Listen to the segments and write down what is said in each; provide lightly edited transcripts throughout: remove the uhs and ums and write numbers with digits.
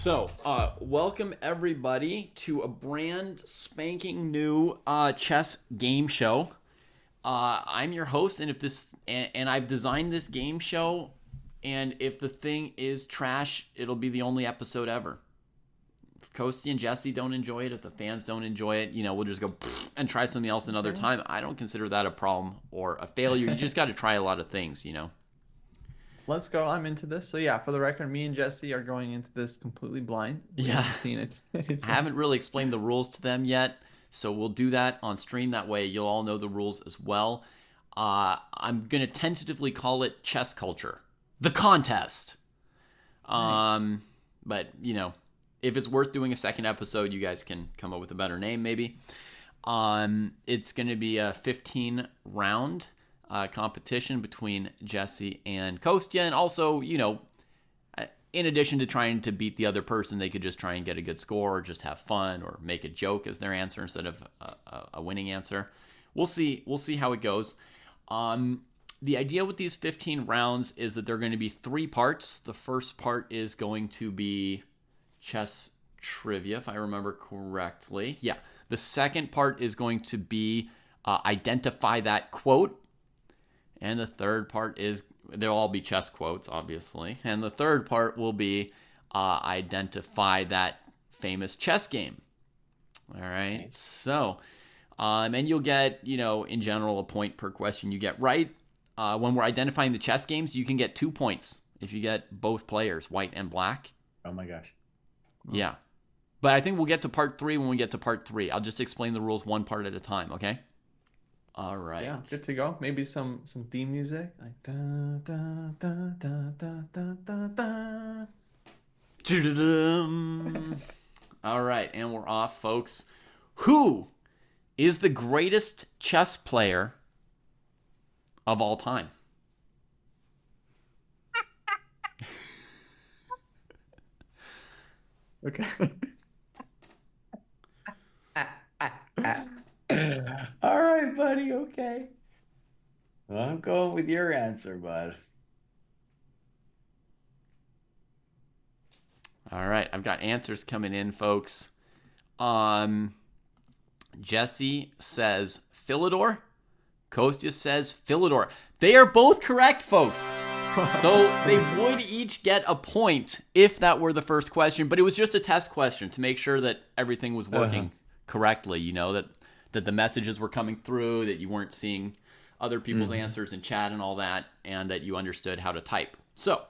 Welcome everybody to a brand spanking new chess game show. I'm your host, and I've designed this game show, and if the thing is trash, it'll be the only episode ever. If Kostya and Jesse don't enjoy it, if the fans don't enjoy it, we'll just go and try something else another time. I don't consider that a problem or a failure. You just got to try a lot of things, Let's go. I'm into this. So yeah, for the record, me and Jesse are going into this completely blind. We haven't seen it. I haven't really explained the rules to them yet, so we'll do that on stream. That way you'll all know the rules as well. I'm going to tentatively call it Chess Culture. The contest. Nice. But, if it's worth doing a second episode, you guys can come up with a better name maybe. It's going to be a 15-round competition between Jesse and Kostya, and also, in addition to trying to beat the other person, they could just try and get a good score, or just have fun, or make a joke as their answer instead of a winning answer. We'll see how it goes. The idea with these 15 rounds is that they're going to be 3 parts. The first part is going to be chess trivia, if I remember correctly. Yeah. The second part is going to be identify that quote. And the third part is, they'll all be chess quotes, obviously. And the third part will be identify that famous chess game. All right. Nice. So, and you'll get, in general, a point per question you get right. When we're identifying the chess games, you can get 2 points if you get both players, white and black. Oh my gosh. Yeah. But I think we'll get to part 3 when we get to part 3. I'll just explain the rules one part at a time, okay? All right. Yeah, good to go. Maybe some theme music, like da da da da da da da da. All right, and we're off, folks. Who is the greatest chess player of all time? Okay. All right, buddy. Okay. Well, I'm going with your answer, bud. All right, I've got answers coming in, folks. Jesse says Philidor. Kostya says Philidor. They are both correct, folks. So they would each get a point if that were the first question, but it was just a test question to make sure that everything was working correctly, that the messages were coming through, that you weren't seeing other people's answers in chat and all that, and that you understood how to type. So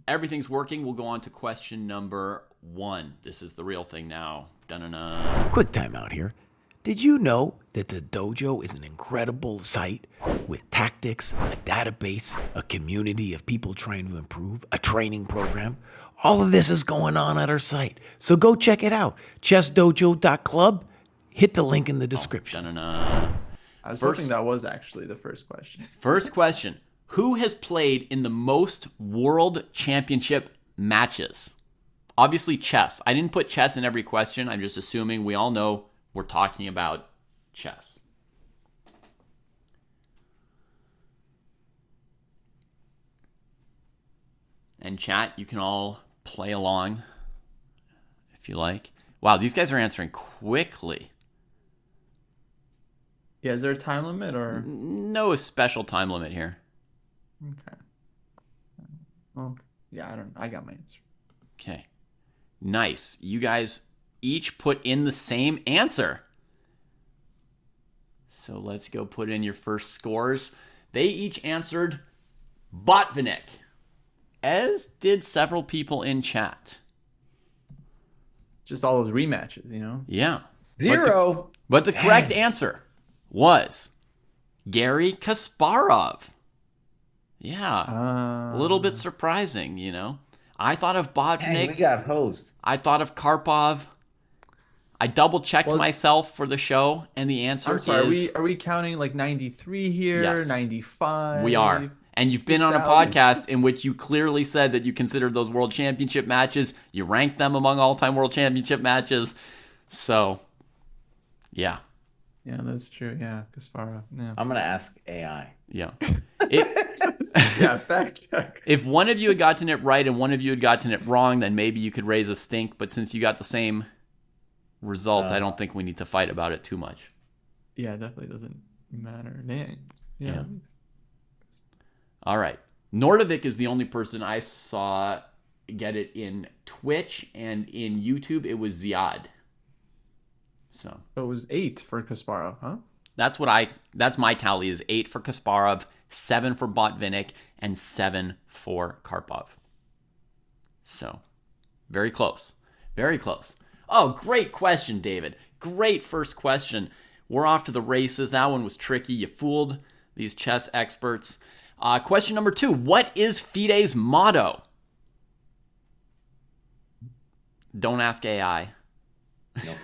everything's working. We'll go on to question number 1. This is the real thing now. Dun-dun-dun. Quick time out here. Did you know that the dojo is an incredible site with tactics, a database, a community of people trying to improve, a training program? All of this is going on at our site. So go check it out. ChessDojo.club. Hit the link in the description. I was hoping that was actually the first question. First question. Who has played in the most world championship matches? Obviously chess. I didn't put chess in every question. I'm just assuming we all know we're talking about chess. And chat, you can all play along if you like. Wow, these guys are answering quickly. Yeah, is there a time limit or? No special time limit here. Okay. Well, yeah, I got my answer. Okay. Nice. You guys each put in the same answer. So let's go put in your first scores. They each answered Botvinnik, as did several people in chat. Just all those rematches, Yeah. 0. But the correct answer was Garry Kasparov. Yeah. A little bit surprising, I thought of Botvinnik. Hey, we got host. I thought of Karpov. I double-checked myself for the show, and the answer is... Are we counting like 93 here, Yes. 95? We are. And you've been on a podcast in which you clearly said that you considered those world championship matches. You ranked them among all-time world championship matches. So, yeah. Yeah, that's true. Yeah, Kasparov. Yeah. I'm gonna ask AI. Yeah. It, Yeah, fact check. if one of you had gotten it right and one of you had gotten it wrong, then maybe you could raise a stink. But since you got the same result, I don't think we need to fight about it too much. Yeah, it definitely doesn't matter. Dang. Yeah. Yeah. All right. Nordovik is the only person I saw get it in Twitch, and in YouTube it was Ziad. So It was 8 for Kasparov, huh? that's my tally is 8 for Kasparov, 7 for Botvinnik, and 7 for Karpov. So very close. Very close. Oh, great question, David. Great first question. We're off to the races. That one was tricky. You fooled these chess experts. Question number 2. What is FIDE's motto? Don't ask AI. Nope.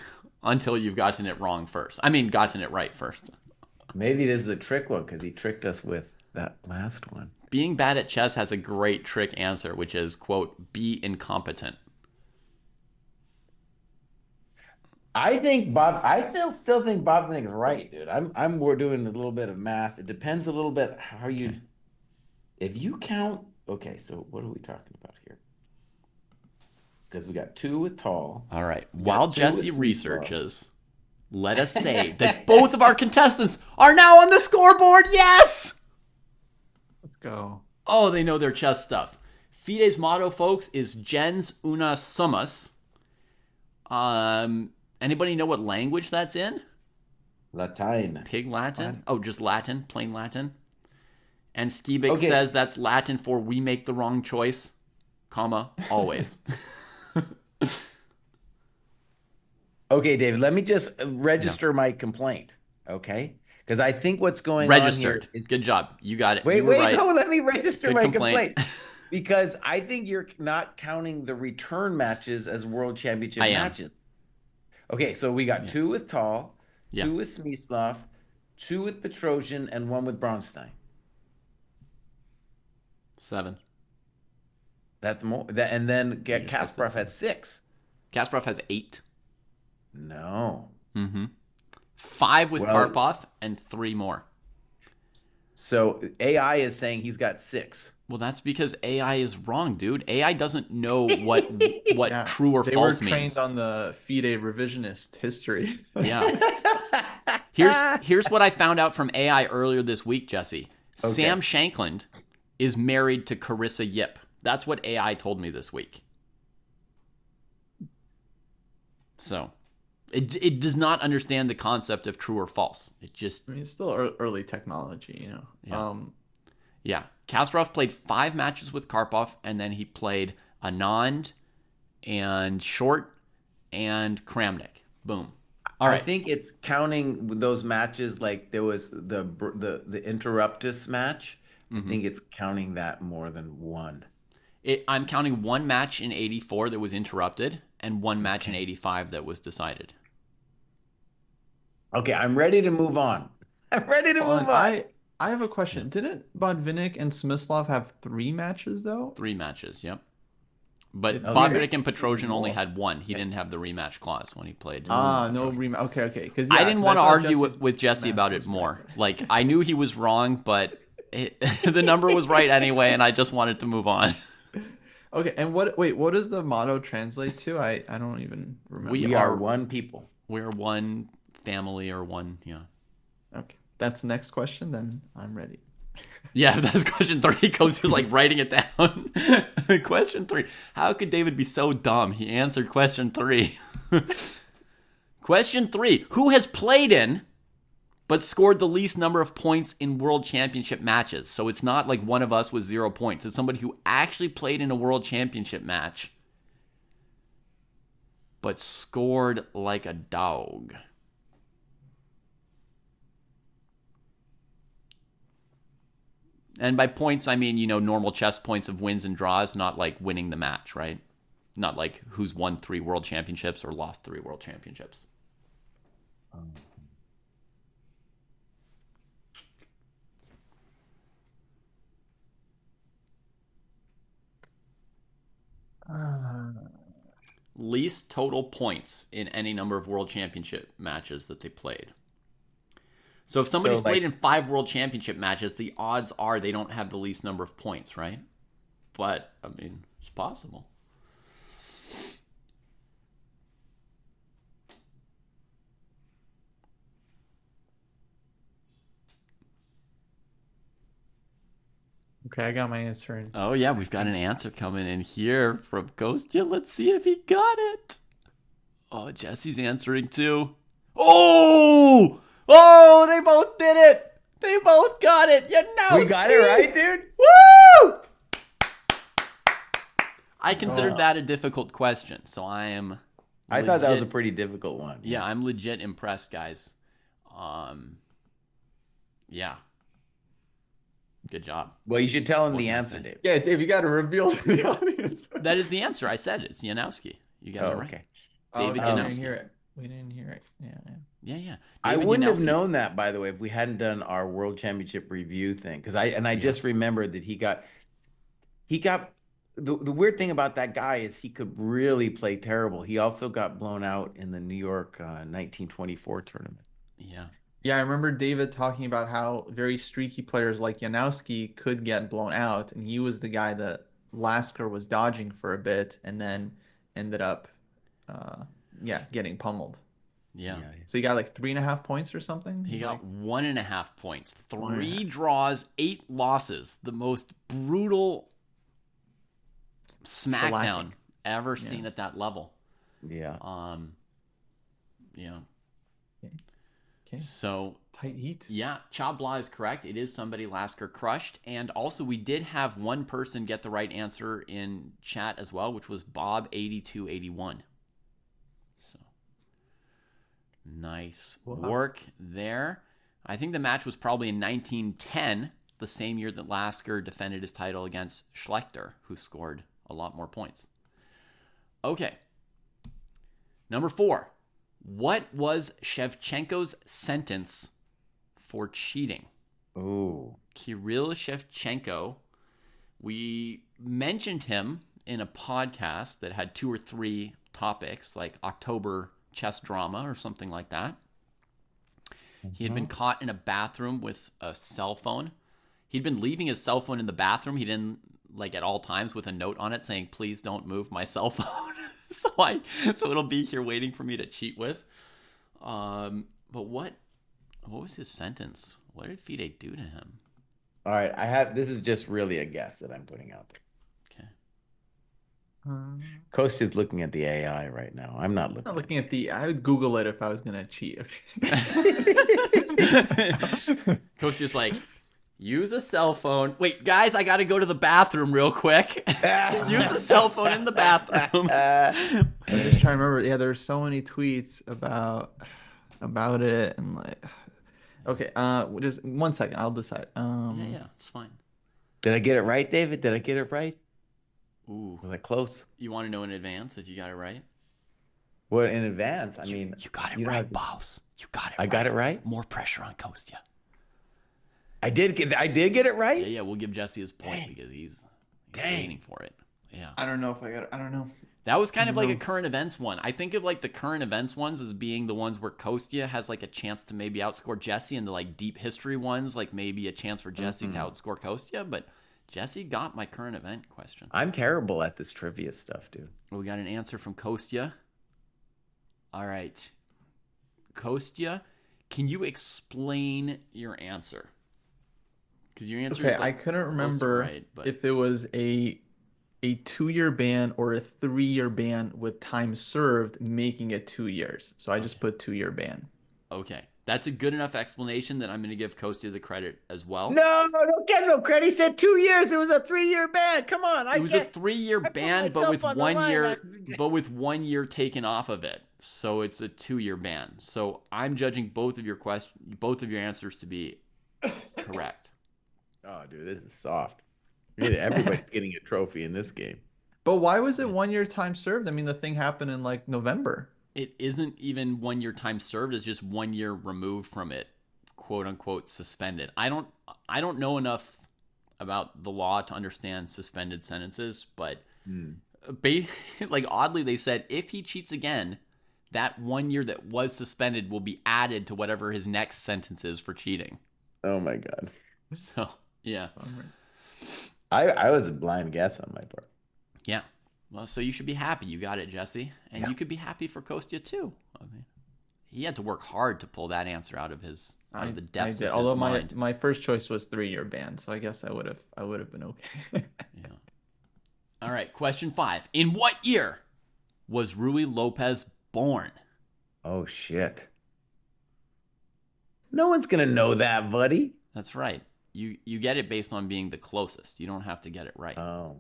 Until you've gotten it wrong first. I mean, gotten it right first. Maybe this is a trick one because he tricked us with that last one. Being bad at chess has a great trick answer, which is, quote, be incompetent. I still think Bobnick is right, dude. We're doing a little bit of math. It depends a little bit how you, if you count. Okay, so what are we talking about here? Because we got 2 with tall. All right. While 2 Jesse with researches, let us say that both of our contestants are now on the scoreboard. Yes! Let's go. Oh, they know their chess stuff. FIDE's motto, folks, is gens una summus. Anybody know what language that's in? Latin. Pig Latin? Oh, just Latin, plain Latin. And Skibik says that's Latin for we make the wrong choice, comma, always. Okay, David, let me just register my complaint, okay? Because I think what's going Registered. on here is... Good job. You got it. Wait, right. no, let me register Good my complaint. complaint. Because I think you're not counting the return matches as world championship matches. Okay, so we got 2 with Tall, 2 with Smyslov, 2 with Petrosian, and 1 with Bronstein. 7. That's more. And then Kasparov has 6. Kasparov has 8. No. 5 with Karpov and 3 more. So AI is saying he's got 6. Well, that's because AI is wrong, dude. AI doesn't know what true or they false were means. trained on the FIDE revisionist history. Yeah. Here's what I found out from AI earlier this week, Jesse. Okay. Sam Shankland is married to Carissa Yip. That's what AI told me this week. So, it does not understand the concept of true or false. It just... I mean, it's still early technology, you know. Yeah. Yeah. Kasparov played 5 matches with Karpov, and then he played Anand and Short and Kramnik. Boom. All right. I think it's counting those matches like there was the Interruptus match. I think it's counting that more than 1. I'm counting 1 match in 84 that was interrupted and 1 match in 85 that was decided. Okay, I'm ready to move on. I have a question. Didn't Botvinnik and Smyslov have 3 matches, though? 3 matches, yep. But Botvinnik and Petrosian only had 1. He didn't have the rematch clause when he played. No rematch. Okay. I didn't want to argue with Jesse about it more. Like, I knew he was wrong, but the number was right anyway, and I just wanted to move on. Okay, and what does the motto translate to? I don't even remember. We are one people. We're one family or one, yeah. Okay. That's the next question, then I'm ready. Yeah, that's question 3. Kostya's like writing it down. Question 3. How could David be so dumb? He answered question 3. Question 3. Who has played in but scored the least number of points in world championship matches? So it's not like one of us with 0 points. It's somebody who actually played in a world championship match but scored like a dog. And by points, I mean, normal chess points of wins and draws, not like winning the match, right? Not like who's won 3 world championships or lost 3 world championships. Least total points in any number of world championship matches that they played. So if somebody's So, played in 5 world championship matches, the odds are they don't have the least number of points, right? But, I mean, it's possible. Okay, I got my answer in. Oh, yeah, we've got an answer coming in here from Kostya. Let's see if he got it. Oh, Jesse's answering too. Oh! Oh, they both did it! They both got it! You know, We got it right, dude? Woo! I considered that a difficult question, so I am I thought that was a legit- pretty difficult one. Yeah, I'm legit impressed, guys. Yeah. Good job. Well, you should tell him What the can I answer, say? Dave. Yeah, Dave, you got to reveal to the audience. That is the answer. I said it. It's Janowski. You guys Oh, are right. okay. David we didn't Janowski. hear it. We didn't hear it. Yeah. Yeah. I David wouldn't have Janowski. known that, by the way, if we hadn't done our World Championship review thing. Because I just remembered that he got the weird thing about that guy is he could really play terrible. He also got blown out in the New York 1924 tournament. Yeah. Yeah, I remember David talking about how very streaky players like Janowski could get blown out, and he was the guy that Lasker was dodging for a bit and then ended up, getting pummeled. Yeah. So he got like 3.5 points or something? He He's got like, 1.5 points. 3 1.5. draws, 8 losses. The most brutal smackdown ever seen at that level. Yeah. Yeah. Okay. So, Tight heat. yeah, Cha Blah is correct. It is somebody Lasker crushed. And also, we did have one person get the right answer in chat as well, which was Bob8281. So, nice work there. I think the match was probably in 1910, the same year that Lasker defended his title against Schlechter, who scored a lot more points. Okay. Number 4. What was Shevchenko's sentence for cheating? Ooh. Kirill Shevchenko. We mentioned him in a podcast that had 2 or 3 topics, like October chess drama or something like that. He had been caught in a bathroom with a cell phone. He'd been leaving his cell phone in the bathroom. He didn't, like, at all times with a note on it saying, please don't move my cell phone. So it'll be here waiting for me to cheat with. But what was his sentence? What did FIDE do to him? All right. This is just really a guess that I'm putting out there. Okay. Kostya's looking at the AI right now. I'm not looking. I'm not looking at I would Google it if I was gonna cheat. Kostya's like, use a cell phone. Wait, guys, I got to go to the bathroom real quick. Use a cell phone in the bathroom. I'm just trying to remember. Yeah, there's so many tweets about it and like. Okay, just 1 second. I'll decide. Yeah, it's fine. Did I get it right, David? Did I get it right? Ooh, Was I close? you want to know in advance if you got it right? Well, in advance. I mean, You got it you don't right, have to- boss. You got it. I got it right. More pressure on Kostya. I did get it right. Yeah. We'll give Jesse his point because he's waiting for it. Yeah. I don't know if I got it. I don't know. That was kind of like a current events one. I think of like the current events ones as being the ones where Kostya has like a chance to maybe outscore Jesse, and the like deep history ones, like maybe a chance for Jesse to outscore Kostya. But Jesse got my current event question. I'm terrible at this trivia stuff, dude. We got an answer from Kostya. All right. Kostya, can you explain your answer? Because your answer Okay, is like I couldn't close to remember right, but if it was a 2-year ban or a 3-year ban with time served, making it 2 years. So I just put 2-year ban. okay. That's a good enough explanation that I'm going to give Kostya the credit as well. No, don't get no credit. He said 2 years. It was a 3-year ban. Come on, It was a 3-year put ban, but myself with on the 1 line. year, but with 1 year taken off of it. So it's a 2-year ban. So I'm judging both of your answers to be correct. Oh, dude, this is soft. Everybody's getting a trophy in this game. But why was it 1 year time served? I mean, the thing happened in like November. It isn't even 1 year time served. It's just 1 year removed from it, quote unquote, suspended. I don't know enough about the law to understand suspended sentences, but like oddly they said if he cheats again, that 1 year that was suspended will be added to whatever his next sentence is for cheating. Oh my God. So, yeah. I was a blind guess on my part. Yeah. Well, so you should be happy you got it, Jesse. And you could be happy for Kostya, too. I mean, he had to work hard to pull that answer out of the depths of his Although mind. my first choice was 3-year ban, so I guess I would have been okay. Yeah. All right, question 5. In what year was Rui Lopez born? Oh shit. No one's gonna know that, buddy. That's right. You get it based on being the closest. You don't have to get it right. Oh,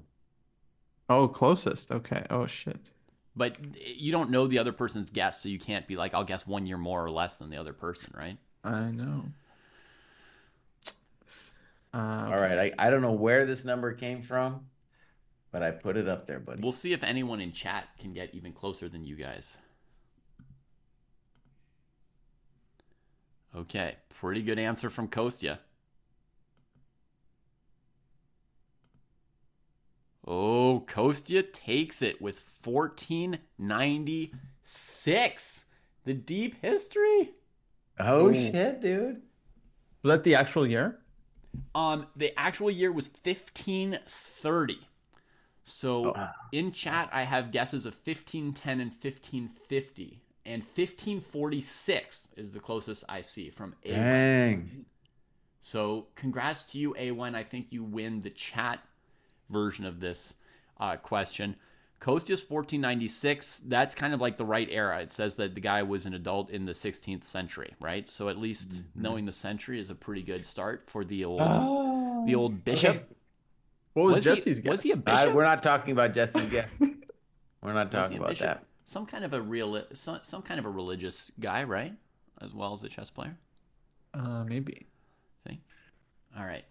closest. Okay. Oh shit. But you don't know the other person's guess, so you can't be like, I'll guess 1 year more or less than the other person, right? I know. All right, I don't know where this number came from, but I put it up there, buddy. We'll see if anyone in chat can get even closer than you guys. Okay, pretty good answer from Kostya. Oh, Kostya takes it with 1496. The deep history. Oh shit, dude. Was that the actual year? The actual year was 1530. So in chat, I have guesses of 1510 and 1550. And 1546 is the closest I see from A1. Dang. So congrats to you, A1. I think you win the chat version of this question. Kostya's 1496. That's kind of like the right era. It says that the guy was an adult in the 16th century, right? So at least knowing the century is a pretty good start for the old bishop. Okay. What was Jesse's guess? Was he a bishop? We're not talking about Jesse's guess. We're not Was he talking a about bishop? that. Some kind of a religious guy, right? As well as a chess player. Maybe. See? All right.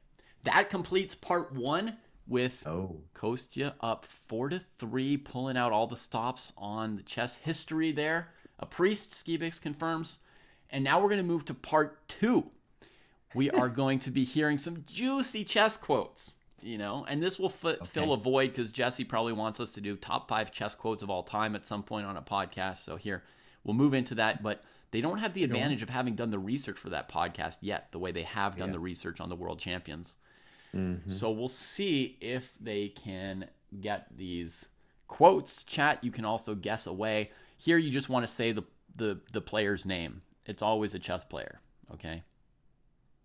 That completes part 1 with Kostya up 4-3, pulling out all the stops on the chess history there. A priest, Skibix confirms. And now we're going to move to part 2. We are going to be hearing some juicy chess quotes, and this will fill a void because Jesse probably wants us to do top 5 chess quotes of all time at some point on a podcast. So here, we'll move into that. But they don't have the advantage of having done the research for that podcast yet, the way they have done the research on the world champions. Mm-hmm. So we'll see if they can get these quotes. Chat, you can also guess away. Here, you just want to say the player's name. It's always a chess player, okay?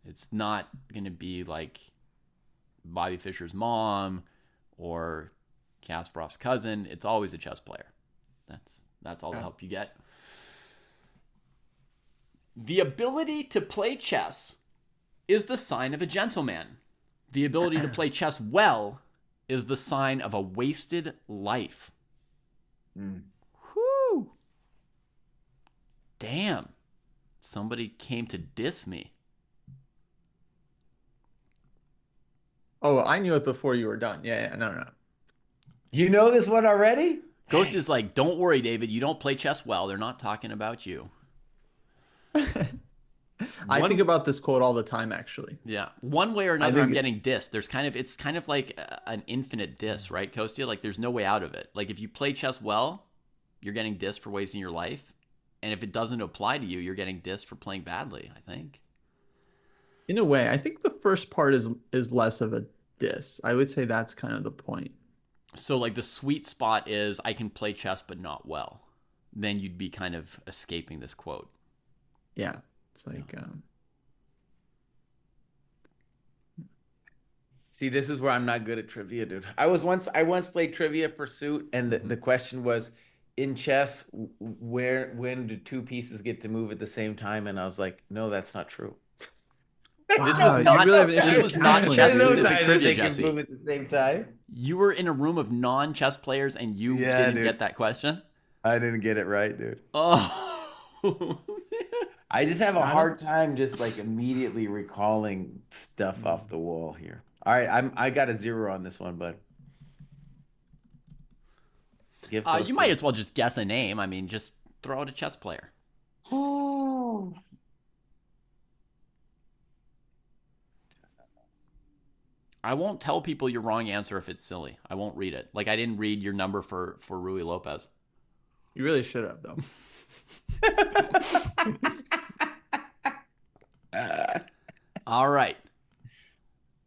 It's not going to be like Bobby Fischer's mom or Kasparov's cousin. It's always a chess player. That's all the help you get. The ability to play chess is the sign of a gentleman. The ability to play chess well is the sign of a wasted life. Whew. Damn. Somebody came to diss me. Oh, I knew it before you were done. Yeah, no. You know this one already? Ghost is like, don't worry, David. You don't play chess well. They're not talking about you. I think about this quote all the time, actually. Yeah. One way or another, I'm getting dissed. It's kind of like an infinite diss, right, Kostya? Like, there's no way out of it. Like, if you play chess well, you're getting dissed for wasting your life. And if it doesn't apply to you, you're getting dissed for playing badly, I think. In a way, I think the first part is less of a diss. I would say that's kind of the point. So, like, the sweet spot is I can play chess but not well. Then you'd be kind of escaping this quote. Yeah. It's like... See, this is where I'm not good at trivia, dude. I once played Trivia Pursuit, and the question was, in chess, when do two pieces get to move at the same time? And I was like, no, that's not true. This was not chess-specific trivia, they can Jesse. move at the same time. You were in a room of non-chess players and you didn't get that question? I didn't get it right, dude. Oh. I just have a hard time just like immediately recalling stuff off the wall here. All right, I got a 0 on this one, bud. You might as well just guess a name. I mean, just throw out a chess player. Oh. I won't tell people your wrong answer if it's silly. I won't read it. Like, I didn't read your number for Rui Lopez. You really should have, though. All right.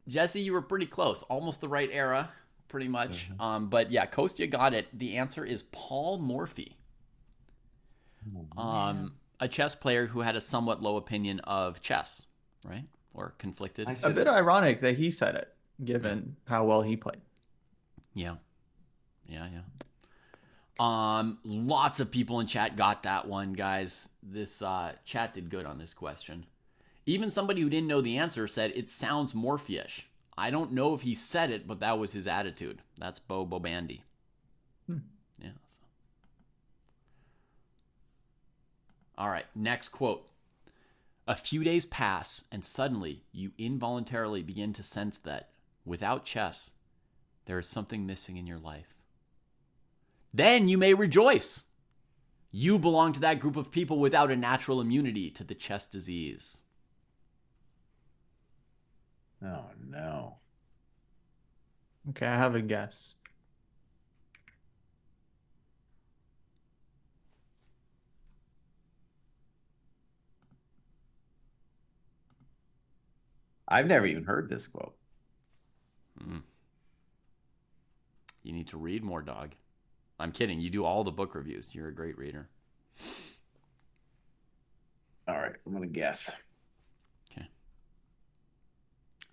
Jesse, you were pretty close. Almost the right era, pretty much. But yeah, Kostya got it. The answer is Paul Morphy. A chess player who had a somewhat low opinion of chess, right? Or conflicted. A bit ironic that he said it, given how well he played. Yeah. Lots of people in chat got that one, guys. This chat did good on this question. Even somebody who didn't know the answer said it sounds Morphy-ish. I don't know if he said it, but that was his attitude. That's Bo Bobandy. Yeah. So. All right, next quote. A few days pass, and suddenly you involuntarily begin to sense that, without chess, there is something missing in your life. Then you may rejoice. You belong to that group of people without a natural immunity to the chess disease. Oh, no. Okay, I have a guess. I've never even heard this quote. You need to read more, dog. I'm kidding. You do all the book reviews. You're a great reader. All right, I'm going to guess. Okay.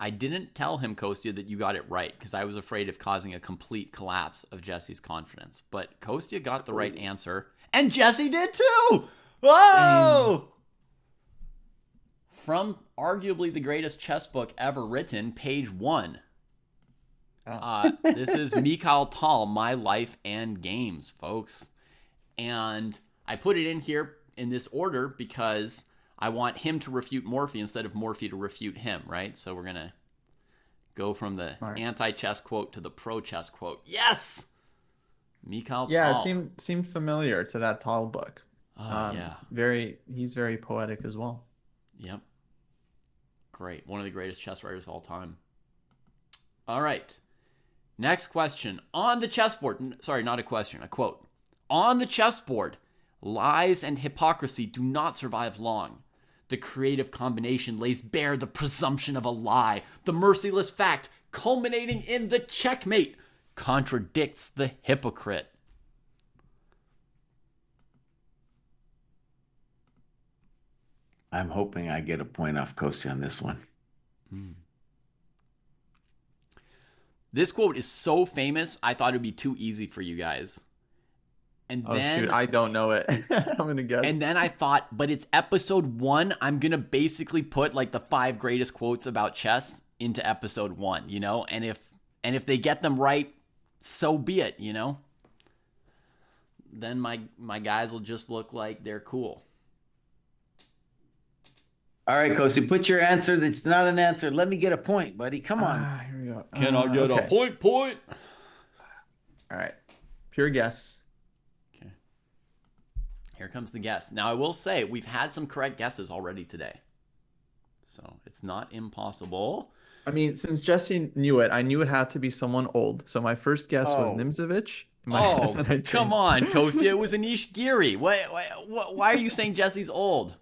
I didn't tell him, Kostya, that you got it right because I was afraid of causing a complete collapse of Jesse's confidence. But Kostya got the right answer, and Jesse did too! Whoa! Dang. From arguably the greatest chess book ever written, page 1. This is Mikhail Tal, My Life and Games, folks. And I put it in here in this order because I want him to refute Morphy instead of Morphy to refute him, right? So we're going to go from the anti-chess quote to the pro-chess quote. Yes! Mikhail Tal. Yeah, it seemed familiar to that Tal book. Yeah. He's very poetic as well. Yep. Great. One of the greatest chess writers of all time. All right. Next question. On the chessboard, sorry, not a question, a quote. On the chessboard, lies and hypocrisy do not survive long. The creative combination lays bare the presumption of a lie. The merciless fact, culminating in the checkmate, contradicts the hypocrite. I'm hoping I get a point off Kostya on this one. This quote is so famous, I thought it would be too easy for you guys. And then, shoot, I don't know it. I'm going to guess. And then I thought, but it's episode 1. I'm going to basically put like the 5 greatest quotes about chess into episode 1, you know? And if they get them right, so be it, you know? Then my guys will just look like they're cool. All right, Kostya, put your answer that's not an answer. Let me get a point, buddy. Come on. Here we go. Can I get a point? All right. Pure guess. Okay. Here comes the guess. Now, I will say, we've had some correct guesses already today. So, it's not impossible. I mean, since Jesse knew it, I knew it had to be someone old. So, my first guess was Nimzovich. Come on, Kostya. It was Anish Giri. Why are you saying Jesse's old?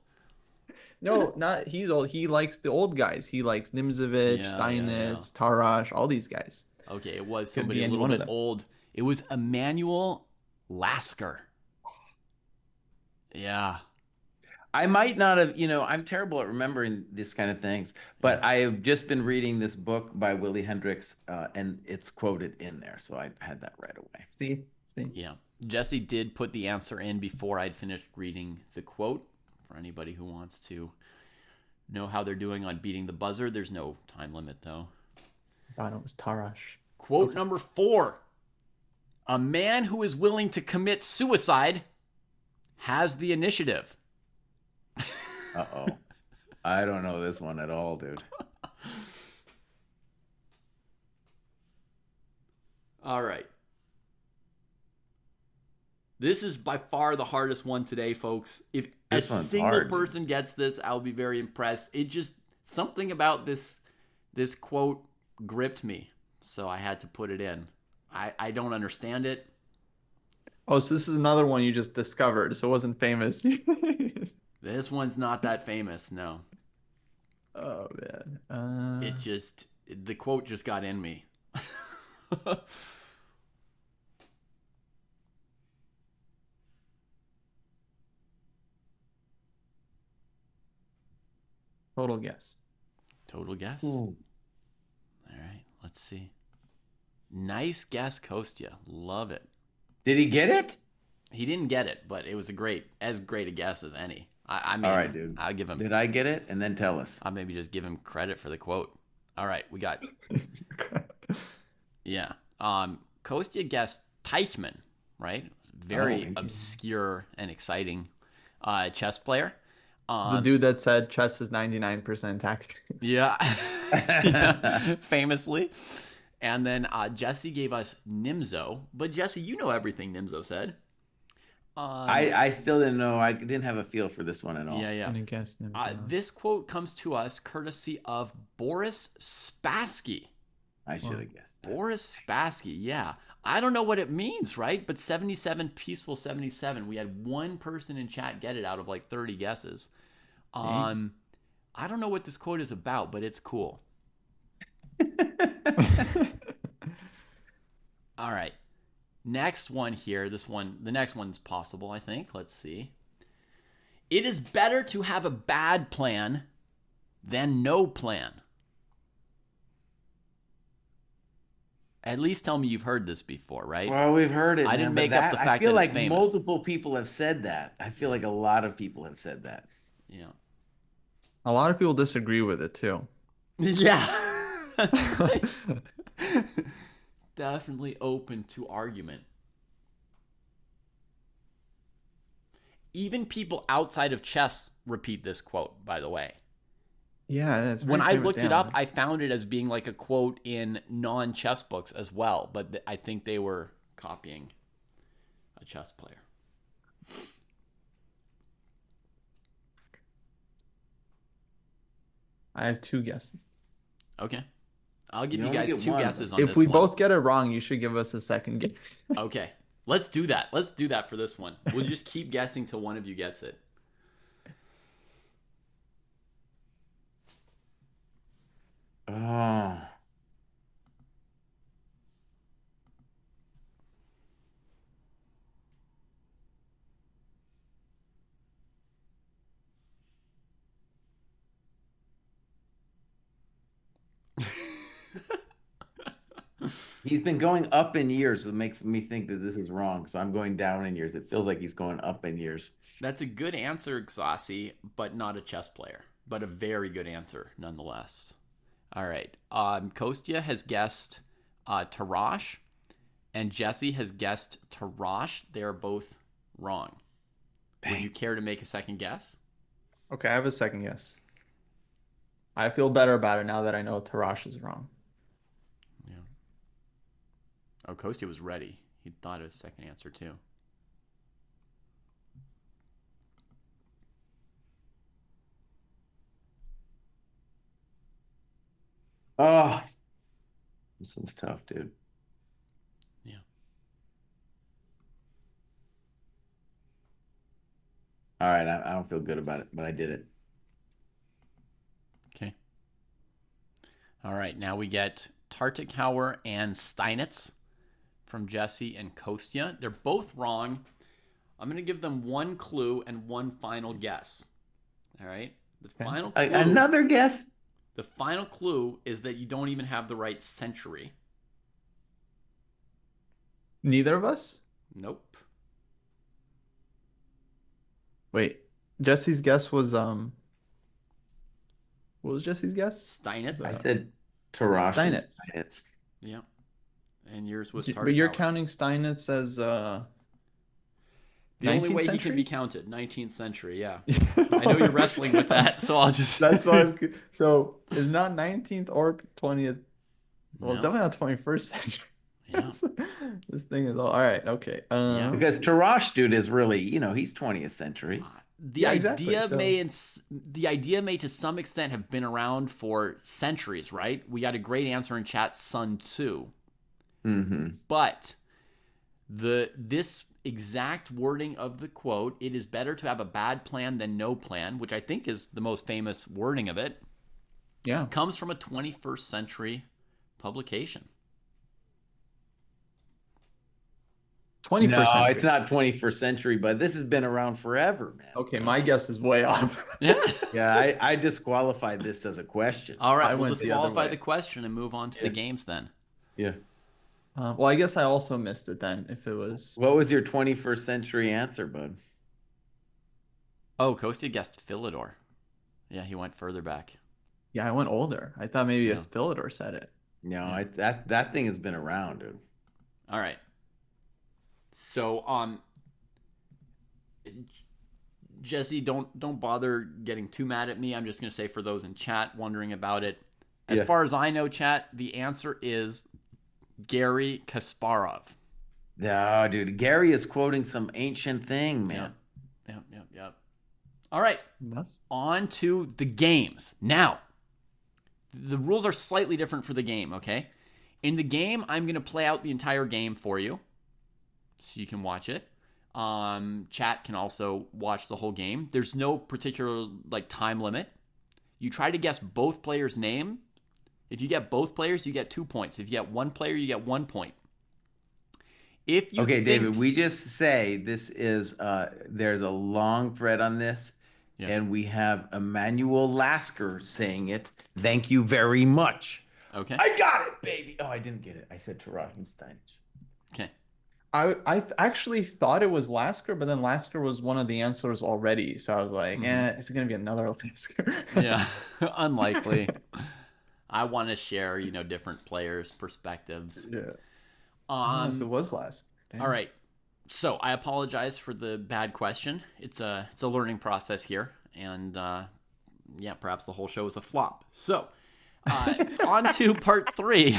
No, not he's old. He likes the old guys. He likes Nimzovich, Steinitz, Tarash, all these guys. Okay, it was somebody a little bit old. It was Emanuel Lasker. Yeah. I might not have, I'm terrible at remembering this kind of things, but I have just been reading this book by Willie Hendricks, and it's quoted in there. So I had that right away. See? Yeah. Jesse did put the answer in before I'd finished reading the quote. For anybody who wants to know how they're doing on beating the buzzer, there's no time limit, though. I thought it was Tarash. Quote number 4. A man who is willing to commit suicide has the initiative. Uh-oh. I don't know this one at all, dude. All right. This is by far the hardest one today, folks. If a single person gets this, I'll be very impressed. It just, something about this quote gripped me, so I had to put it in. I don't understand it. Oh, so this is another one you just discovered, so it wasn't famous. This one's not that famous, no. Oh man. The quote just got in me. Total guess. Total guess? Ooh. All right, let's see. Nice guess, Kostya. Love it. Did he get it? He didn't get it, but it was as great a guess as any. I mean, All right, dude. I'll give him. Did I get it? And then tell us. I'll maybe just give him credit for the quote. All right, we got. Yeah. Kostya guessed Teichmann, right? Very obscure and exciting chess player. The dude that said chess is 99% tactics. Yeah. Yeah. Famously. And then Jesse gave us Nimzo. But Jesse, you know everything Nimzo said. I still didn't know. I didn't have a feel for this one at all. Yeah. Gonna guess Nimzo. This quote comes to us courtesy of Boris Spassky. I should have guessed that. Boris Spassky, yeah. I don't know what it means, right? But 77, peaceful 77. We had one person in chat get it out of like 30 guesses. I don't know what this quote is about, but it's cool. All right. Next one here. The next one's possible, I think. Let's see. It is better to have a bad plan than no plan. At least tell me you've heard this before, right? Well, we've heard it. I didn't make up the fact I feel that like it's famous. multiple people have said that. I feel like a lot of people have said that. Yeah. A lot of people disagree with it too. Yeah. That's right. Definitely open to argument. Even people outside of chess repeat this quote, by the way. Yeah, that's when I looked it up, I found it as being like a quote in non-chess books as well, but I think they were copying a chess player. I have two guesses. Okay. I'll give you guys two guesses on this one. If we both get it wrong, you should give us a second guess. Okay. Let's do that. Let's do that for this one. We'll just keep guessing till one of you gets it. Oh. He's been going up in years, so it makes me think that this is wrong. So I'm going down in years. It feels like he's going up in years. That's a good answer, Xasi, but not a chess player. But a very good answer, nonetheless. All right. Kostya has guessed Tarrasch, and Jesse has guessed Tarrasch. They are both wrong. Dang. Would you care to make a second guess? Okay, I have a second guess. I feel better about it now that I know Tarrasch is wrong. Yeah. Oh, Kostya was ready. He thought of his second answer, too. Oh, this one's tough, dude. Yeah. All right, I don't feel good about it, but I did it. Okay. All right, now we get Tartakhauer and Steinitz from Jesse and Kostya. They're both wrong. I'm going to give them one clue and one final guess. All right? The final clue, another guess? The final clue is that you don't even have the right century. Neither of us? Nope. Wait, Jesse's guess was what was Jesse's guess? Steinitz. I said Tarrasch. Steinitz. Yeah. And yours was Tartakhauer. But you're counting Steinitz as the only way he can be counted, 19th century, yeah. I know you're wrestling with that, so I'll just... That's why so it's not 19th or 20th. Well, it's definitely not 21st century. Yeah. This thing is all right. Okay. Yeah. Because Tarrasch, dude, is really, he's 20th century. The idea may to some extent have been around for centuries, right? We got a great answer in chat, Sun Tzu. Mm-hmm. But this exact wording of the quote, "It is better to have a bad plan than no plan," which I think is the most famous wording of it, Yeah. comes from a 21st century publication. 21st No, century. it's not 21st century, but this has been around forever, man. Okay, my guess is way off. Yeah. Yeah, I disqualified this as a question. All right, I we'll went the other disqualify way. the question and move on to the games then. Yeah. Well, I guess I also missed it then. If it was, What was your 21st century answer, bud? Oh, Kostya guessed Philidor. Yeah, he went further back. yeah, I went older. I thought maybe Yeah. a Philidor said it. No, Yeah. that thing has been around, dude. All right. So, Jesse, don't bother getting too mad at me. I'm just going to say for those in chat wondering about it. As Yeah. far as I know, chat, the answer is Garry Kasparov. No, dude. Gary is quoting some ancient thing, man. Yep. All right. That's On to the games. Now, the rules are slightly different for the game, okay? In the game, I'm going to play out the entire game for you so you can watch it. Chat can also watch the whole game. There's no particular time limit. You try to guess both players' name. If you get both players, you get 2 points. If you get one player, you get 1 point. If you Okay, think, David, we just say this is there's a long thread on this, Yeah. and we have Emmanuel Lasker saying it. Thank you very much. Okay. I got it, baby. Oh, I didn't get it. I said Terahim Okay. I actually thought it was Lasker, but then Lasker was one of the answers already. So I was like, is it gonna be another Lasker? Yeah. Unlikely. I want to share, different players' perspectives. Yeah. Yes, it was Lasker. Damn. All right. So I apologize for the bad question. It's a learning process here, and perhaps the whole show is a flop. So on to part 3,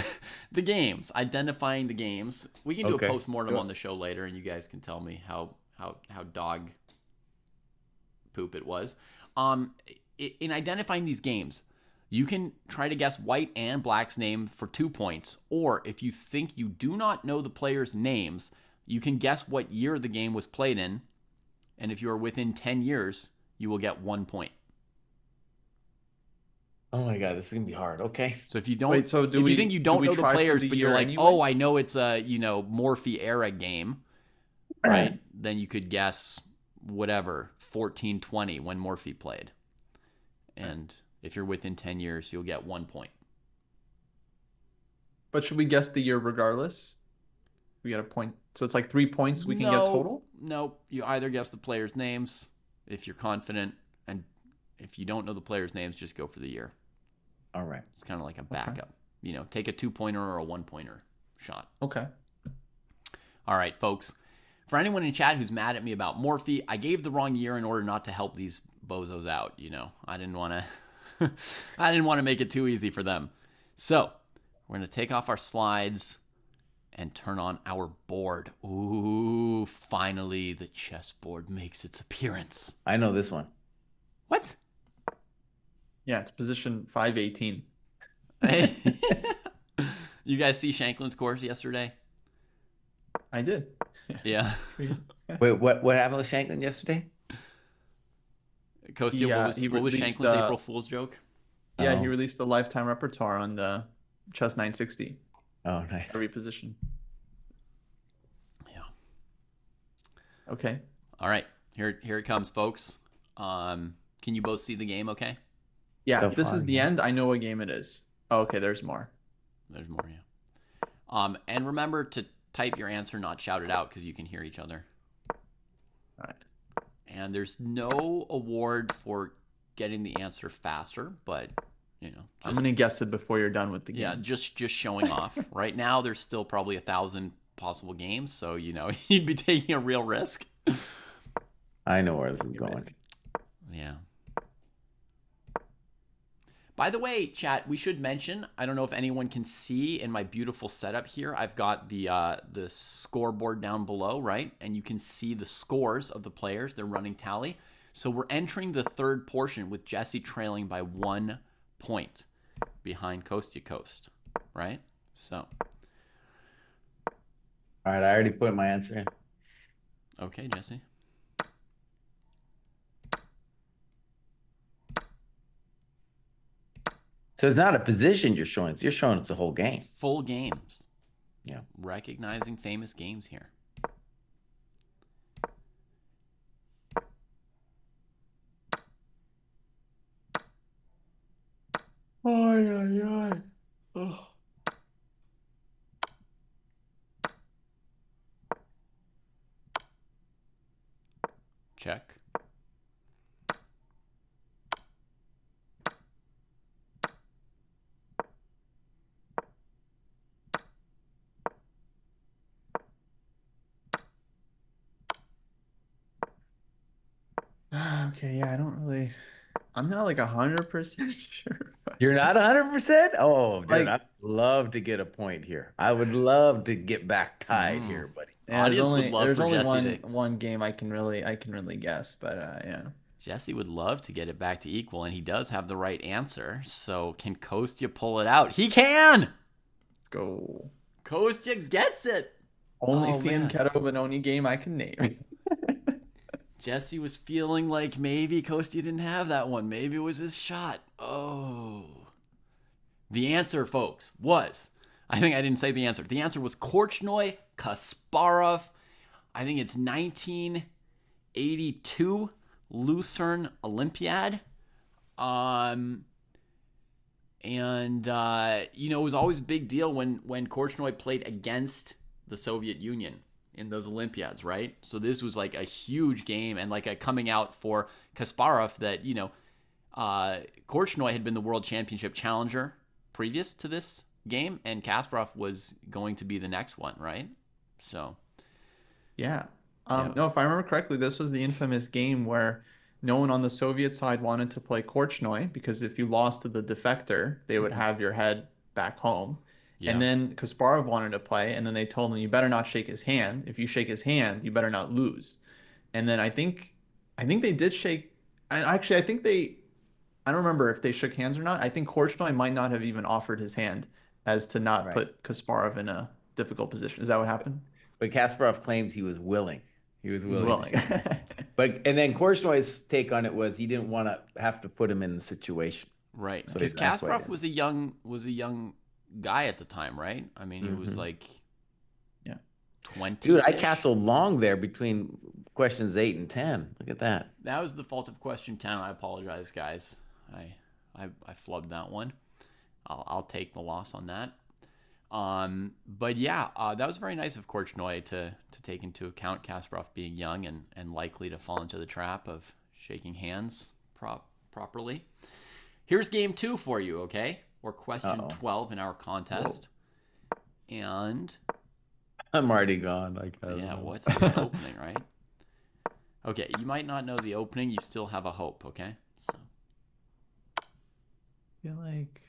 the games. Identifying the games. We can do Okay. a post-mortem Yep. on the show later, and you guys can tell me how dog poop it was. In identifying these games, you can try to guess white and black's name for 2 points, or if you think you do not know the players' names, you can guess what year the game was played in, and if you are within 10 years, you will get 1 point. Oh my God, this is gonna be hard. Okay. So if you don't, Wait, so if you think you don't know the try for players, the but you're year like, anyway? oh, I know it's a Morphe era game, right? Then you could guess whatever 1420 when Morphe played, and if you're within 10 years, you'll get 1 point. But should we guess the year regardless? We got a point. So it's like 3 points we can get total? No, you either guess the players' names if you're confident, and if you don't know the players' names, just go for the year. All right. It's kind of like a backup. Take a 2-pointer or a 1-pointer shot. Okay. All right, folks. For anyone in chat who's mad at me about Morphe, I gave the wrong year in order not to help these bozos out. I didn't want to. I didn't want to make it too easy for them. So we're gonna take off our slides and turn on our board. Ooh, finally the chessboard makes its appearance. I know this one. What? Yeah, it's position 518. You guys see Shanklin's course yesterday? I did. Yeah. Wait, what happened with Shanklin yesterday? Kostya, Yeah, what he was released, Shanklin's April Fool's joke? Yeah, Oh. he released the lifetime repertoire on the Chess 960. Oh, nice. Every position. Yeah. Okay. All right. Here it comes, folks. Can you both see the game okay? Yeah, So if this far, is the yeah. end, I know what game it is. Oh, okay, there's more. There's more, yeah. And remember to type your answer, not shout it out, because you can hear each other. All right. And there's no award for getting the answer faster, but I'm going to guess it before you're done with the game. yeah, just showing off. Right now, there's still probably 1,000 possible games, so you'd be taking a real risk. I know where this is going. Yeah. By the way, chat, we should mention, I don't know if anyone can see in my beautiful setup here, I've got the scoreboard down below, right? And you can see the scores of the players, their running tally. So we're entering the third portion with Jesse trailing by 1 point behind Kostya Coast, right? So, All right, I already put my answer in. Okay, Jesse. So it's not a position you're showing. You're showing it's a whole game. Full games. Yeah. Recognizing famous games here. Oh, yeah. Oh. Check. Okay, yeah, I'm not like 100% sure. You're not 100%? Oh, dude, Like, I'd love to get a point here. I would love to get back tied Mm. here, buddy. yeah, Audience would love there's for only Jesse to. one game I can really guess, but yeah. Jesse would love to get it back to equal, and he does have the right answer. So can Kostya pull it out? He can! Let's go. Kostya gets it! Only Oh, man. Fianchetto Benoni game I can name. Jesse was feeling like maybe Kostya didn't have that one. Maybe it was his shot. Oh. The answer, folks, was... I think I didn't say the answer. The answer was Korchnoi Kasparov. I think it's 1982 Lucerne Olympiad. And it was always a big deal when Korchnoi played against the Soviet Union in those Olympiads, right? So this was like a huge game and like a coming out for Kasparov that, Korchnoi had been the world championship challenger previous to this game, and Kasparov was going to be the next one, right? So, Yeah. Yeah. No, if I remember correctly, this was the infamous game where no one on the Soviet side wanted to play Korchnoi because if you lost to the defector, they would have your head back home. yeah. And then Kasparov wanted to play, and then they told him, you better not shake his hand. If you shake his hand, you better not lose. And then I think they did shake. Actually, I don't remember if they shook hands or not. I think Korchnoi might not have even offered his hand as to not Right. put Kasparov in a difficult position. Is that what happened? But Kasparov claims he was willing. He was He was willing. willing. And then Korchnoi's take on it was he didn't want to have to put him in the situation. Right, So because that's why I Kasparov didn't. was a young guy at the time, right? I mean, he was like, Yeah. 20. Dude, I castled long there between questions 8 and 10. Look at that. That was the fault of question 10. I apologize, guys. I flubbed that one. I'll take the loss on that. But yeah, that was very nice of Korchnoi to take into account Kasparov being young and likely to fall into the trap of shaking hands properly. Here's game 2 for you, okay? Or question 12 in our contest. Whoa. And I'm already gone. yeah, what's this opening, right? Okay, you might not know the opening. You still have a hope, okay? So. I feel like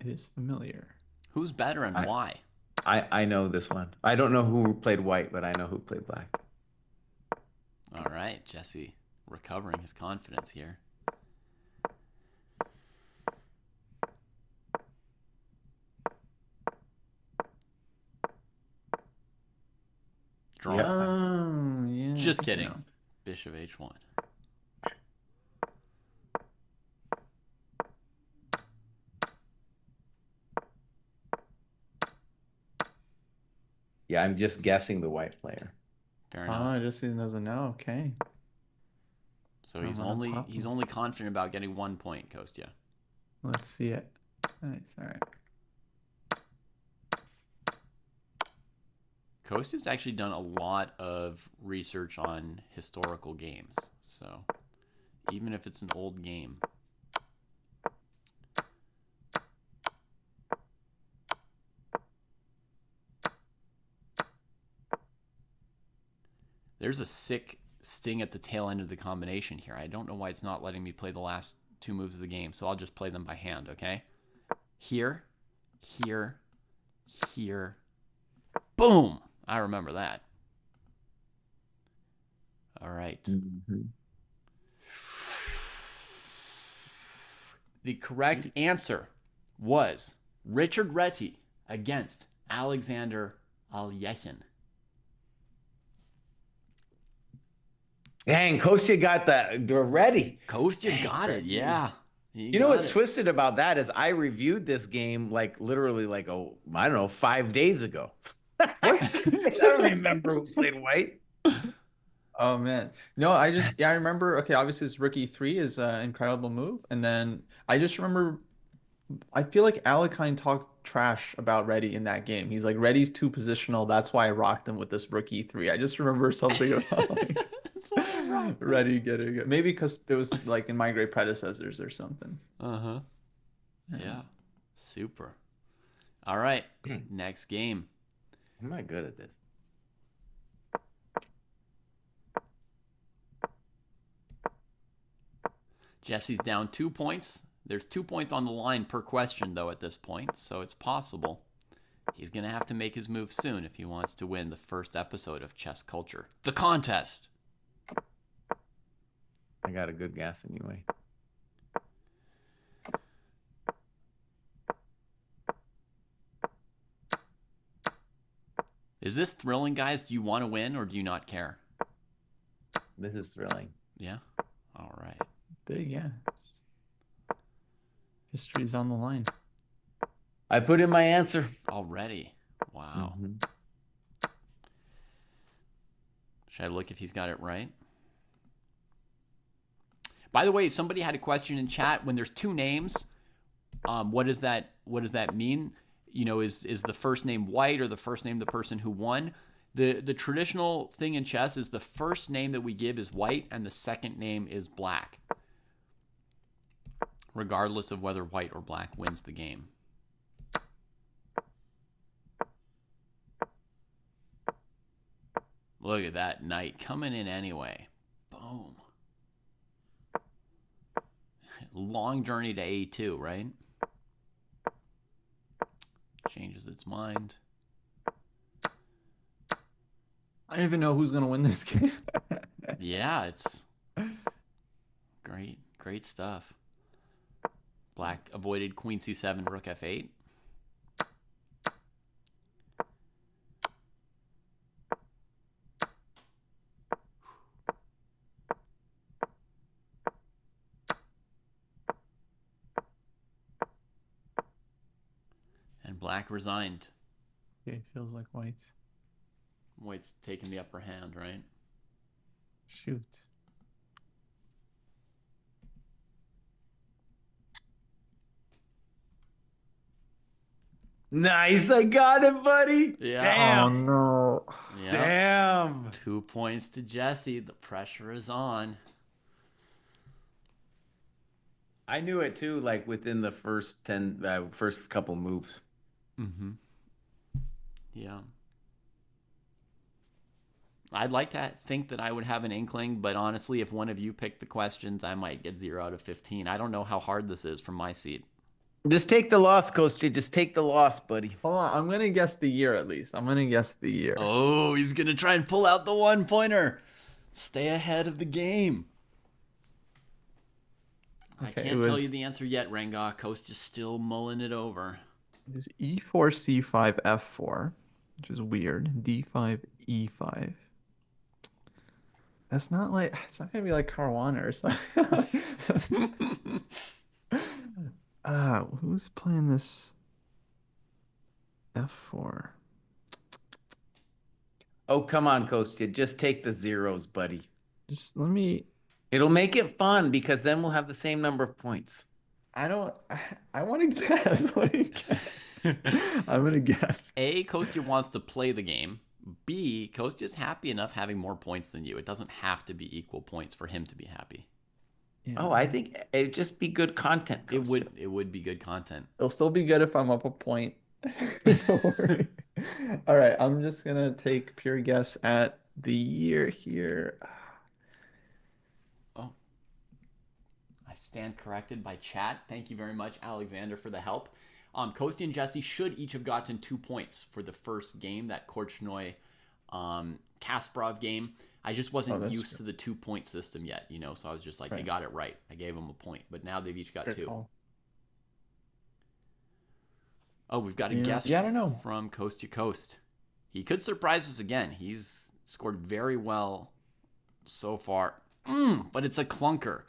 it is familiar. Who's better and why? I know this one. I don't know who played white, but I know who played black. All right, Jesse, recovering his confidence here. Draw. Yeah. Just kidding. Bishop h1. Yeah, I'm just guessing the white player. Fair enough. Jesse doesn't know. Okay. So he's only confident about getting 1 point, Kostya. Let's see it. Nice. All right. Kostya's actually done a lot of research on historical games. So even if it's an old game. There's a sick sting at the tail end of the combination here. I don't know why it's not letting me play the last 2 moves of the game, so I'll just play them by hand, okay? Here, here, here. Boom! I remember that. All right. Mm-hmm. The correct answer was Richard Reti against Alexander Alyechin. Dang, Kostya got the ready. Kostya got it, yeah. You know what's twisted about that is I reviewed this game like literally like, I don't know, 5 days ago. What? I don't remember who played white. Oh man. No, I remember, okay, obviously this Rookie 3 is an incredible move. And then I just remember, I feel like Alekhine talked trash about Reddy in that game. He's like, Reddy's too positional. That's why I rocked him with this Rookie 3. I just remember something about like That's why I rocked him. Reddy getting it. Maybe because it was like in My Great Predecessors or something. Uh-huh. Yeah. Super. All right. Next game. I'm not good at this. Jesse's down 2 points. There's 2 points on the line per question, though, at this point, so it's possible. He's going to have to make his move soon if he wants to win the first episode of Chess Culture. The contest! I got a good guess anyway. Is this thrilling, guys? Do you want to win or do you not care? This is thrilling. Yeah? All right. Big, yeah. History's on the line. I put in my answer. Already? Wow. Mm-hmm. Should I look if he's got it right? By the way, somebody had a question in chat. When there's two names, what does that mean? You know, is the first name white or the first name the person who won? The traditional thing in chess is the first name that we give is white and the second name is black, regardless of whether white or black wins the game. Look at that knight coming in anyway. Boom. Long journey to A2, right? Changes its mind. I don't even know who's going to win this game. Yeah, it's great stuff. Black avoided queen c7, rook f8. And black resigned. Okay, feels like white. White's taking the upper hand, right? Shoot. Nice, I got it, buddy. Yeah. Damn. Oh no. Yeah. Damn. 2 points to Jesse. The pressure is on. I knew it too, like within the first couple moves. Mm-hmm. Yeah. I'd like to think that I would have an inkling, but honestly, if one of you picked the questions, I might get 0 out of 15. I don't know how hard this is from my seat. Just take the loss, Kostya. Just take the loss, buddy. Hold on, I'm going to guess the year at least. I'm going to guess the year. Oh, he's going to try and pull out the 1-pointer. Stay ahead of the game. I can't tell you the answer yet, Rangok. Kostya's still mulling it over. It is E4, C5, F4, which is weird. D5, E5. That's not like, it's not going to be like Caruana or something. Who's playing this F4? Oh, come on, Kostya. Just take the zeros, buddy. Just let me... It'll make it fun because then we'll have the same number of points. I want to guess. I'm going to guess. A, Kostya wants to play the game. B, Kostya's happy enough having more points than you. It doesn't have to be equal points for him to be happy. Yeah. Oh, I think it'd just be good content, Kostya. It would be good content. It'll still be good if I'm up a point. Don't worry. All right, I'm just going to take pure guess at the year here. Oh. I stand corrected by chat. Thank you very much, Alexander, for the help. Kostya and Jesse should each have gotten 2 points for the first game, that Korchnoi Kasparov game. I just wasn't used to the 2-point system yet, you know, so I was just like, they got it right. I gave them a point, but now they've each got 2. Oh, we've got a Yeah. guest Yeah, I don't know. from Coast to Coast. He could surprise us again. He's scored very well so far. But it's a clunker.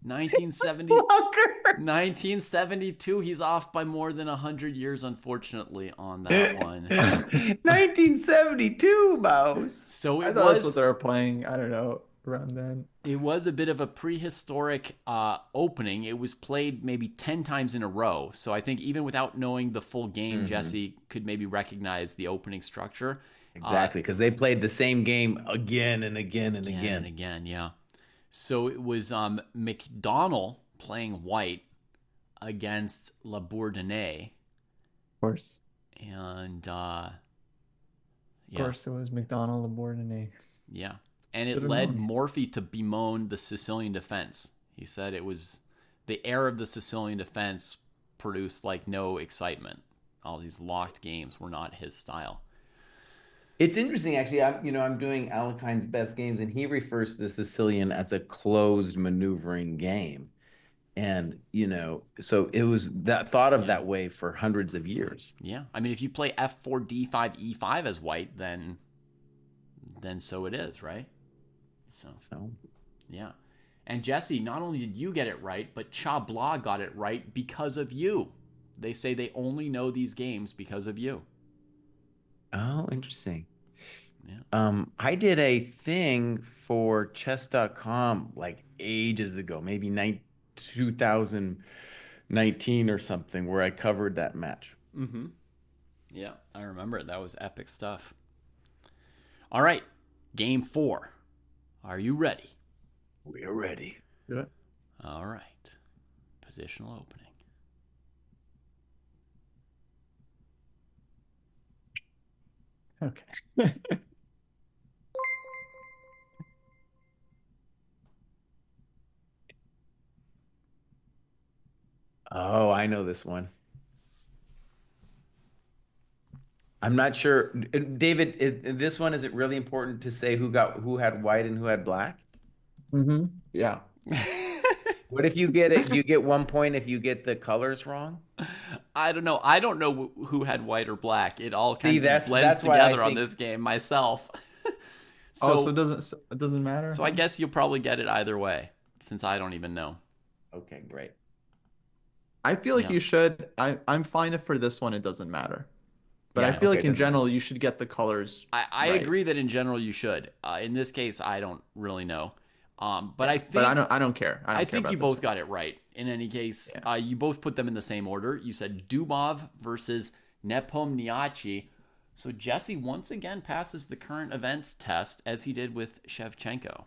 1970, 1972, he's off by more than 100 years, unfortunately, on that one. 1972, Mouse. So I it thought that's what was, they were playing. I don't know, around then. it was a bit of a prehistoric opening. It was played maybe 10 times in a row. So I think even without knowing the full game, Jesse could maybe recognize the opening structure. Exactly, because they played the same game again and again and Again again. and again, yeah. So it was McDonald playing white against La Bourdonnais. Of course. And Of course, it was McDonald Laborde. yeah. And it Should've led known. Morphy to bemoan the Sicilian defense. He said it was the era of the Sicilian defense produced like no excitement. All these locked games were not his style. It's interesting, actually. I'm doing Alekine's best games, and he refers to the Sicilian as a closed maneuvering game. And, so it was that thought of that way for hundreds of years. Yeah. I mean, if you play F4, D5, E5 as white, then so it is, right? So Yeah. And Jesse, not only did you get it right, but Cha Blah got it right because of you. They say they only know these games because of you. Oh, interesting. Yeah. I did a thing for chess.com like ages ago, maybe 2019 or something, where I covered that match. Mm-hmm. Yeah, I remember it. That was epic stuff. All right, game 4. Are you ready? We're ready. Do it. All right. Positional opening. Okay. Oh, I know this one. I'm not sure. David, this one, is it really important to say who had white and who had black? Mm-hmm. Yeah. What if you get it? You get 1 point if you get the colors wrong. I don't know. I don't know who had white or black. It all kind of blends that's why I together on think- this game myself. So it doesn't matter. So I guess you'll probably get it either way, since I don't even know. Okay, great. I feel like Yeah. you should. I'm fine if for this one it doesn't matter. But Yeah, I feel okay, like in doesn't general you should get the colors. I right. agree that in general you should. In this case, I don't really know. But I think But I don't care. I don't I care think about you this both one. got it right. In any case, Yeah. you both put them in the same order. You said Dubov versus Nepomniachtchi. So Jesse once again passes the current events test as he did with Shevchenko.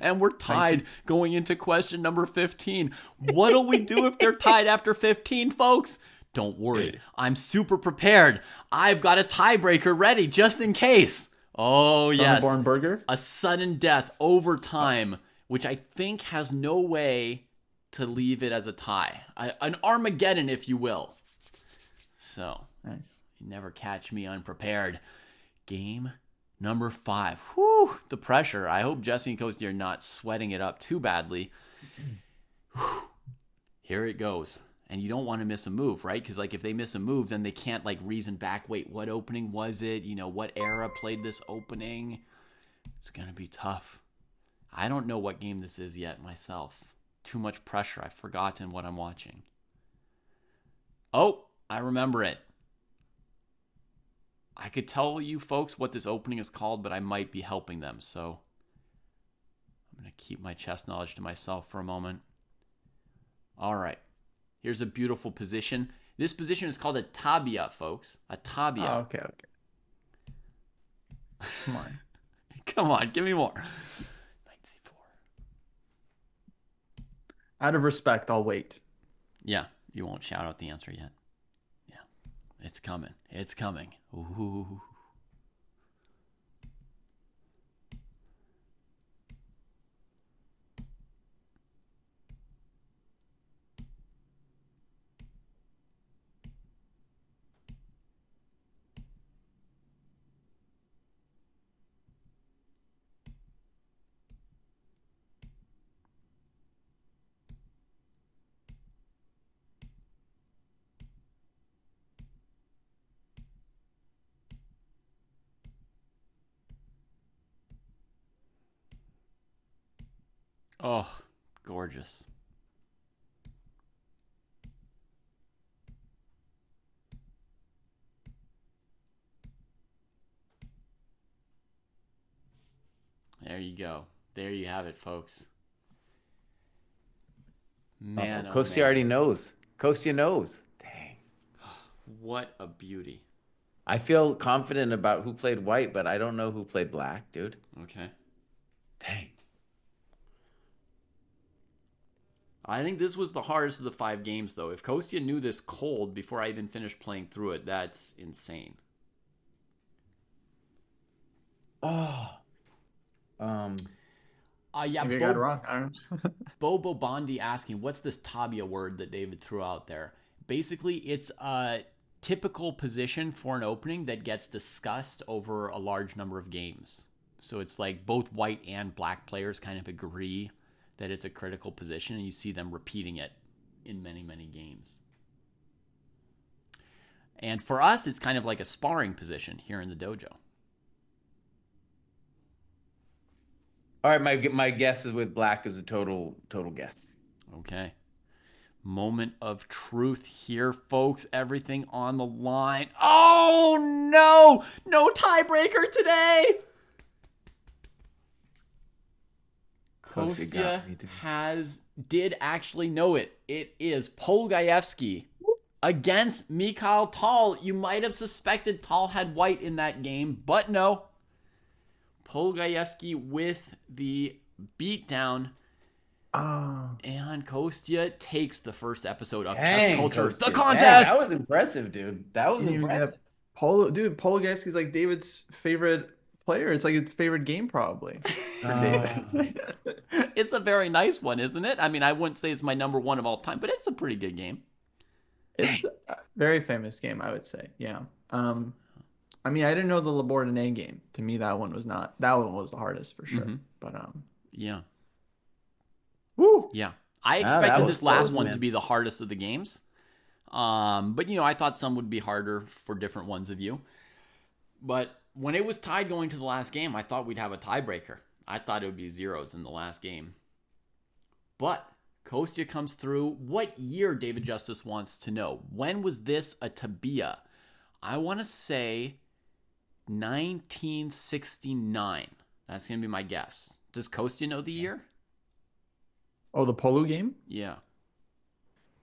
And we're tied going into question number 15. What'll we do if they're tied after 15, folks? Don't worry. I'm super prepared. I've got a tiebreaker ready just in case. Oh, yes. Born Burger? A sudden death overtime, which I think has no way to leave it as a tie. An Armageddon, if you will. So, Nice. you never catch me unprepared. Game number 5. Whew, the pressure. I hope Jesse and Kostya are not sweating it up too badly. Whew. Here it goes. And you don't want to miss a move, right? Because like if they miss a move, then they can't like reason back. Wait, what opening was it? You know, what era played this opening? It's going to be tough. I don't know what game this is yet myself. Too much pressure. I've forgotten what I'm watching. Oh, I remember it. I could tell you folks what this opening is called, but I might be helping them. So I'm going to keep my chess knowledge to myself for a moment. All right. Here's a beautiful position. This position is called a tabia, folks. A tabia. Oh, okay. Come on. Come on, give me more. Knight c4. Out of respect, I'll wait. Yeah, you won't shout out the answer yet. Yeah, it's coming. It's coming. Ooh. Oh, gorgeous. There you go. There you have it, folks. Man, oh Kostya man. already knows. Kostya knows. Dang. What a beauty. I feel confident about who played white, but I don't know who played black, dude. Okay. Dang. I think this was the hardest of the 5 games, though. If Kostya knew this cold before I even finished playing through it, that's insane. Oh. Yeah, Maybe I got it wrong. I don't know. Bobo Bondi asking, what's this Tabia word that David threw out there? Basically, it's a typical position for an opening that gets discussed over a large number of games. So it's like both white and black players kind of agree that it's a critical position, and you see them repeating it in many, many games. And for us, it's kind of like a sparring position here in the dojo. All right, my guess is with black is a total guess. Okay. Moment of truth here, folks. Everything on the line. Oh, no! No tiebreaker today! Kostya did actually know it. It is Polgaevsky against Mikhail Tal. You might have suspected Tal had white in that game, but no. Polgaevsky with the beatdown. Oh. And Kostya takes the first episode of Dang, Chess Culture. Kostya. The contest! Dang, that was impressive, dude. That was impressive. Polgaevsky's like David's favorite player. It's like his favorite game, probably. For David. It's a very nice one, isn't it? I mean, I wouldn't say it's my number 1 of all time, but it's a pretty good game. It's a very famous game, I would say. Yeah. I mean, I didn't know the Labordine game. To me, that one was the hardest for sure. Mm-hmm. But yeah. Woo! Yeah. I that expected was this last close, one man. to be the hardest of the games. But I thought some would be harder for different ones of you. But when it was tied going to the last game, I thought we'd have a tiebreaker. I thought it would be zeros in the last game. But Kostya comes through. What year, David Justice wants to know? When was this a tabia? I want to say 1969. That's going to be my guess. Does Kostya know the year? Oh, the polo game? Yeah.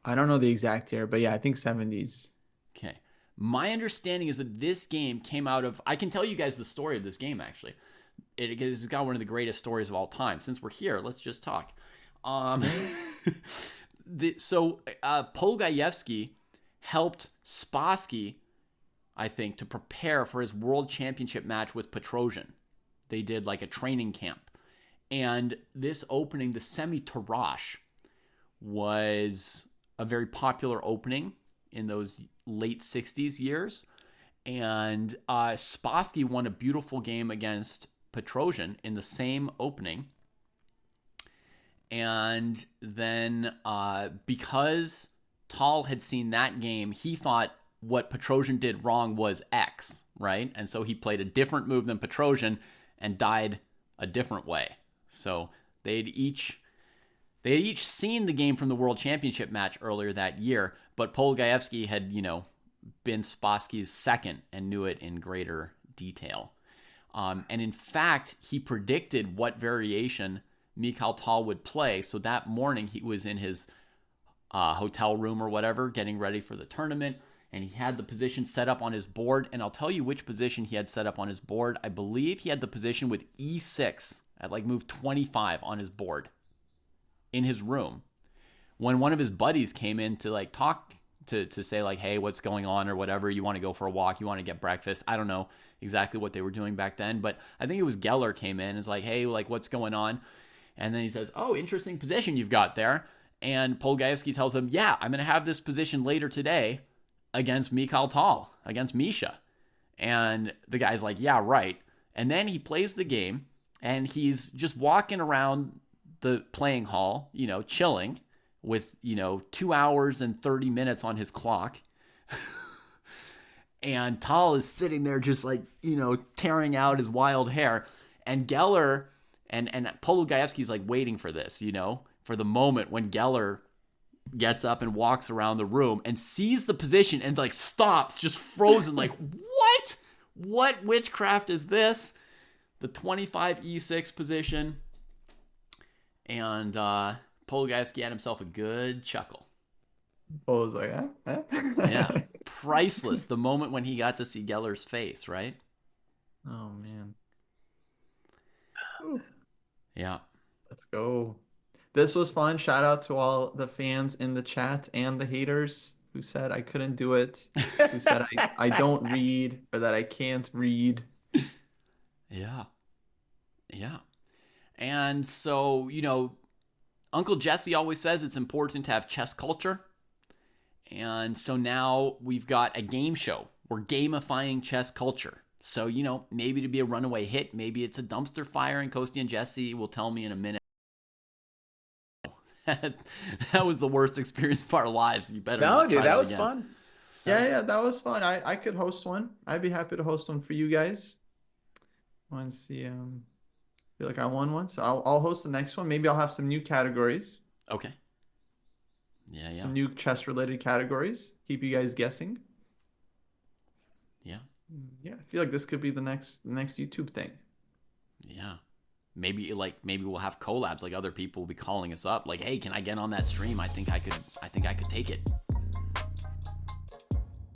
I don't know the exact year, but yeah, I think 70s. Okay. My understanding is that this game came out of... I can tell you guys the story of this game, actually. It's got one of the greatest stories of all time. Since we're here, let's just talk. Polgaevsky helped Spassky, I think, to prepare for his world championship match with Petrosian. They did like a training camp. And this opening, the semi-Tarash, was a very popular opening in those late 60s years. And Spassky won a beautiful game against Petrosian in the same opening. And then because Tal had seen that game, he thought what Petrosian did wrong was X, right? And so he played a different move than Petrosian and died a different way. So they had each seen the game from the World Championship match earlier that year, but Polgaevsky had, been Spassky's second and knew it in greater detail. And in fact, he predicted what variation Mikhail Tal would play. So that morning he was in his hotel room or whatever, getting ready for the tournament, and he had the position set up on his board. And I'll tell you which position he had set up on his board. I believe he had the position with E6 at like move 25 on his board in his room. When one of his buddies came in to like talk to say like, hey, what's going on or whatever, you want to go for a walk, you want to get breakfast. I don't know exactly what they were doing back then, but I think it was Geller came in and was like, hey, like what's going on? And then he says, oh, interesting position you've got there. And Polgaevsky tells him, yeah, I'm going to have this position later today against Mikhail Tal, against Misha. And the guy's like, yeah, right. And then he plays the game and he's just walking around the playing hall, chilling with, 2 hours and 30 minutes on his clock. And Tal is sitting there just like, tearing out his wild hair. And Geller And Polugaevsky's like waiting for this, for the moment when Geller gets up and walks around the room and sees the position and like stops, just frozen, like, what? What witchcraft is this? The 25 e6 position. And Polugaevsky had himself a good chuckle. Paul was like, Yeah, priceless. The moment when he got to see Geller's face, right? Oh, man. Yeah. Let's go. This was fun. Shout out to all the fans in the chat and the haters who said I couldn't do it, who said I don't read or that I can't read. Yeah. Yeah. And so, Uncle Jesse always says it's important to have chess culture. And so now we've got a game show. We're gamifying chess culture. So, maybe to be a runaway hit, maybe it's a dumpster fire, and Kostya and Jesse will tell me in a minute. That was the worst experience of our lives. You better No, not dude, try that was again. fun. Yeah, that was fun. I could host one. I'd be happy to host one for you guys. Let's see. Feel like I won one, so I'll host the next one. Maybe I'll have some new categories. Okay. Yeah. Some new chess related categories. Keep you guys guessing. Yeah. Yeah, I feel like this could be the next YouTube thing. Yeah. Maybe we'll have collabs, like other people will be calling us up like, hey, can I get on that stream? I think I could take it.